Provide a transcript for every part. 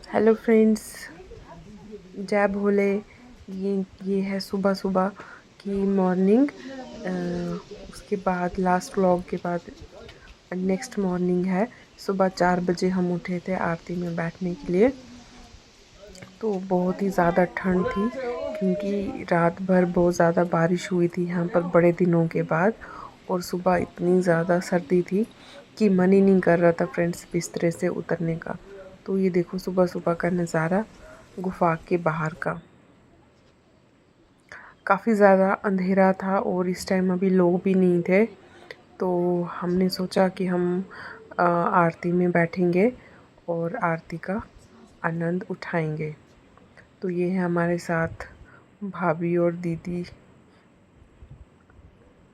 Hello friends, जय भोले। ये है सुबह सुबह की मॉर्निंग। उसके बाद लास्ट व्लॉग के बाद नेक्स्ट मॉर्निंग है। सुबह 4 बजे हम उठे थे आरती में बैठने के लिए। तो बहुत ही ज़्यादा ठंड थी क्योंकि रात भर बहुत ज़्यादा बारिश हुई थी यहाँ पर बड़े दिनों के बाद। और सुबह इतनी ज़्यादा सर्दी थी कि मन ही नहीं कर रहा था फ्रेंड्स बिस्तरे से उतरने का। तो ये देखो सुबह सुबह का नज़ारा गुफा के बाहर का। काफ़ी ज़्यादा अंधेरा था और इस टाइम अभी लोग भी नहीं थे। तो हमने सोचा कि हम आरती में बैठेंगे और आरती का आनंद उठाएंगे। तो ये है हमारे साथ भाभी और दीदी।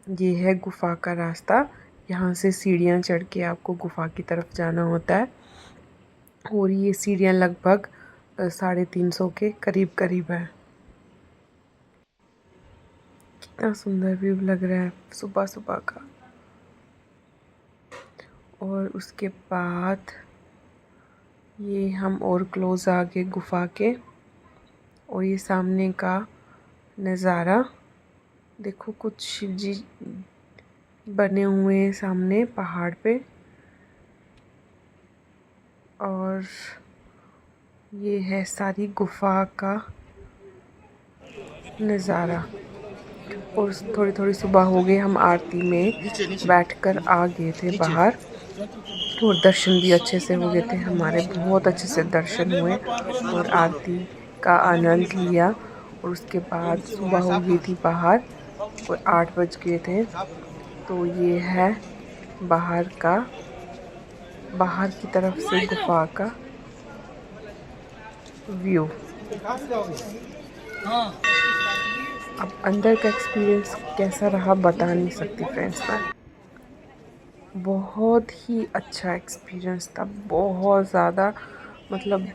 ये है गुफा का रास्ता। यहाँ से सीढ़ियाँ चढ़ के आपको गुफा की तरफ जाना होता है। और ये सीढ़ियाँ लगभग 350 के करीब करीब है। कितना सुंदर व्यू लग रहा है सुबह सुबह का। और उसके बाद ये हम और क्लोज आ गए गुफा के। और ये सामने का नज़ारा देखो, कुछ शिव जी बने हुए हैं सामने पहाड़ पे। और ये है सारी गुफा का नज़ारा। और थोड़ी थोड़ी सुबह हो गई, हम आरती में बैठकर आ गए थे बाहर। और दर्शन भी अच्छे से हो गए थे हमारे, बहुत अच्छे से दर्शन हुए और आरती का आनंद लिया। और उसके बाद सुबह हो गई थी बाहर और 8 बज गए थे। तो ये है बाहर की तरफ से गुफा का व्यू। अब अंदर का एक्सपीरियंस कैसा रहा बता नहीं सकती फ्रेंड्स मैं। बहुत ही अच्छा एक्सपीरियंस था, बहुत ज़्यादा, मतलब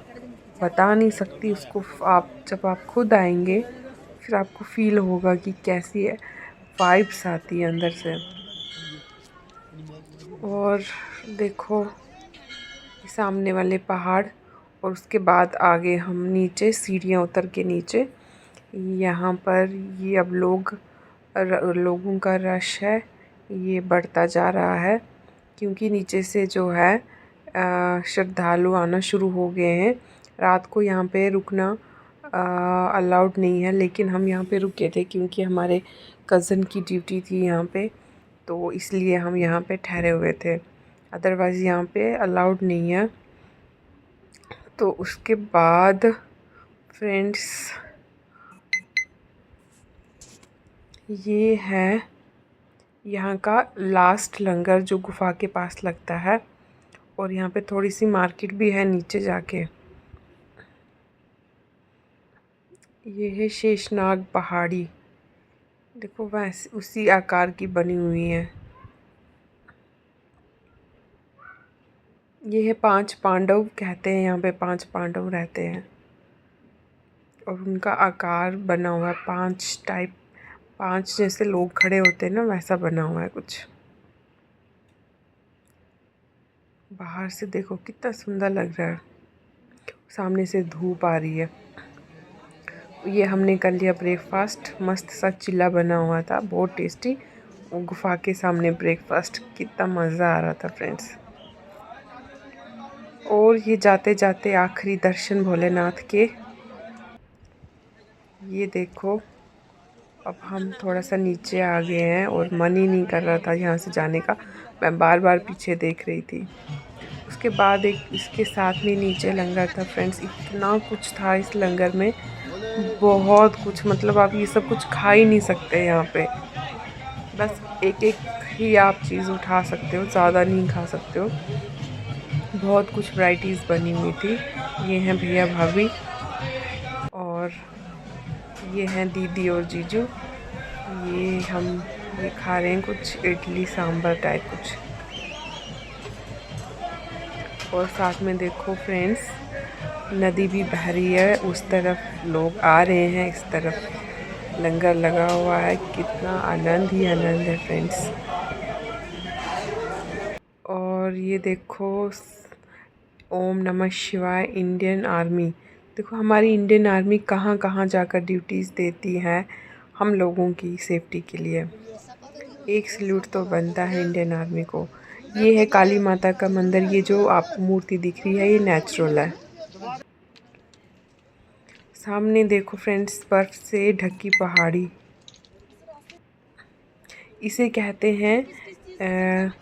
बता नहीं सकती उसको। आप खुद आएंगे फिर आपको फील होगा कि कैसी है, वाइब्स आती है अंदर से। और देखो सामने वाले पहाड़। और उसके बाद आगे हम नीचे सीढ़ियाँ उतर के नीचे, यहाँ पर ये अब लोगों का रश है, ये बढ़ता जा रहा है क्योंकि नीचे से जो है श्रद्धालु आना शुरू हो गए हैं। रात को यहाँ पे रुकना अलाउड नहीं है, लेकिन हम यहाँ पे रुके थे क्योंकि हमारे कज़न की ड्यूटी थी यहाँ पे। तो इसलिए हम यहाँ पे ठहरे हुए थे, अदरवाइज़ यहाँ पे अलाउड नहीं है। तो उसके बाद फ्रेंड्स ये है यहाँ का लास्ट लंगर जो गुफा के पास लगता है। और यहाँ पे थोड़ी सी मार्केट भी है नीचे जाके। ये है शेषनाग पहाड़ी, देखो वैसे उसी आकार की बनी हुई है। ये है 5 पांडव, कहते हैं यहाँ पे 5 पांडव रहते हैं। और उनका आकार बना हुआ है 5 जैसे लोग खड़े होते हैं ना, वैसा बना हुआ है कुछ। बाहर से देखो कितना सुंदर लग रहा है, सामने से धूप आ रही है। ये हमने कर लिया ब्रेकफास्ट, मस्त सा चिल्ला बना हुआ था, बहुत टेस्टी। वो गुफा के सामने ब्रेकफास्ट, कितना मज़ा आ रहा था फ्रेंड्स। और ये जाते जाते आखिरी दर्शन भोलेनाथ के। ये देखो अब हम थोड़ा सा नीचे आ गए हैं और मन ही नहीं कर रहा था यहाँ से जाने का। मैं बार बार पीछे देख रही थी। उसके बाद एक इसके साथ में नीचे लंगर था फ्रेंड्स, इतना कुछ था इस लंगर में, बहुत कुछ, मतलब आप ये सब कुछ खा ही नहीं सकते यहाँ पे। बस एक एक ही आप चीज़ उठा सकते हो, ज़्यादा नहीं खा सकते हो। बहुत कुछ वैरायटीज़ बनी हुई थी। ये हैं भैया भाभी और ये हैं दीदी और जीजू। ये खा रहे हैं कुछ इडली सांभर टाइप कुछ। और साथ में देखो फ्रेंड्स नदी भी बह रही है, उस तरफ लोग आ रहे हैं, इस तरफ लंगर लगा हुआ है। कितना आनंद ही आनंद है फ्रेंड्स। और ये देखो ओम नमः शिवाय इंडियन आर्मी। देखो हमारी इंडियन आर्मी कहाँ कहाँ जाकर ड्यूटीज़ देती है हम लोगों की सेफ्टी के लिए। एक सल्यूट तो बनता है इंडियन आर्मी को। ये है काली माता का मंदिर। ये जो आपको मूर्ति दिख रही है ये नेचुरल है। सामने देखो फ्रेंड्स, बर्फ से ढकी पहाड़ी। इसे कहते हैं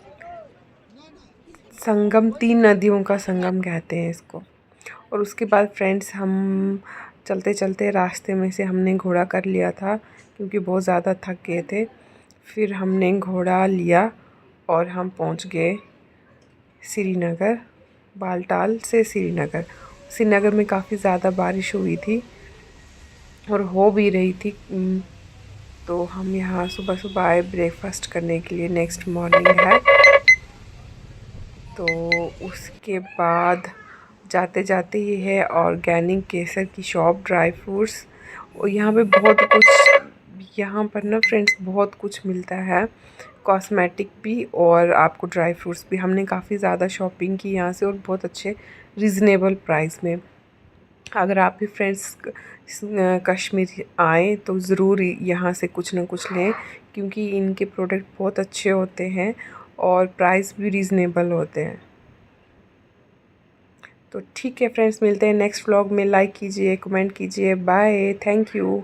संगम, 3 नदियों का संगम कहते हैं इसको। और उसके बाद फ्रेंड्स हम चलते चलते रास्ते में से हमने घोड़ा कर लिया था क्योंकि बहुत ज़्यादा थक गए थे। फिर हमने घोड़ा लिया और हम पहुंच गए श्रीनगर। बालटाल से श्रीनगर। श्रीनगर में काफ़ी ज़्यादा बारिश हुई थी और हो भी रही थी। तो हम यहाँ सुबह सुबह आए ब्रेकफास्ट करने के लिए। नेक्स्ट मॉर्निंग है। तो उसके बाद जाते जाते ये है ऑर्गेनिक केसर की शॉप, ड्राई फ्रूट्स। और यहाँ पे बहुत कुछ, यहाँ पर ना फ्रेंड्स बहुत कुछ मिलता है, कॉस्मेटिक भी और आपको ड्राई फ्रूट्स भी। हमने काफ़ी ज़्यादा शॉपिंग की यहाँ से और बहुत अच्छे रीज़नेबल प्राइस में। अगर आप भी फ्रेंड्स कश्मीर आएँ तो ज़रूर यहाँ से कुछ ना कुछ लें क्योंकि इनके प्रोडक्ट बहुत अच्छे होते हैं और प्राइस भी रीज़नेबल होते हैं। तो ठीक है फ्रेंड्स, मिलते हैं नेक्स्ट व्लॉग में। लाइक कीजिए, कमेंट कीजिए। Bye, thank you.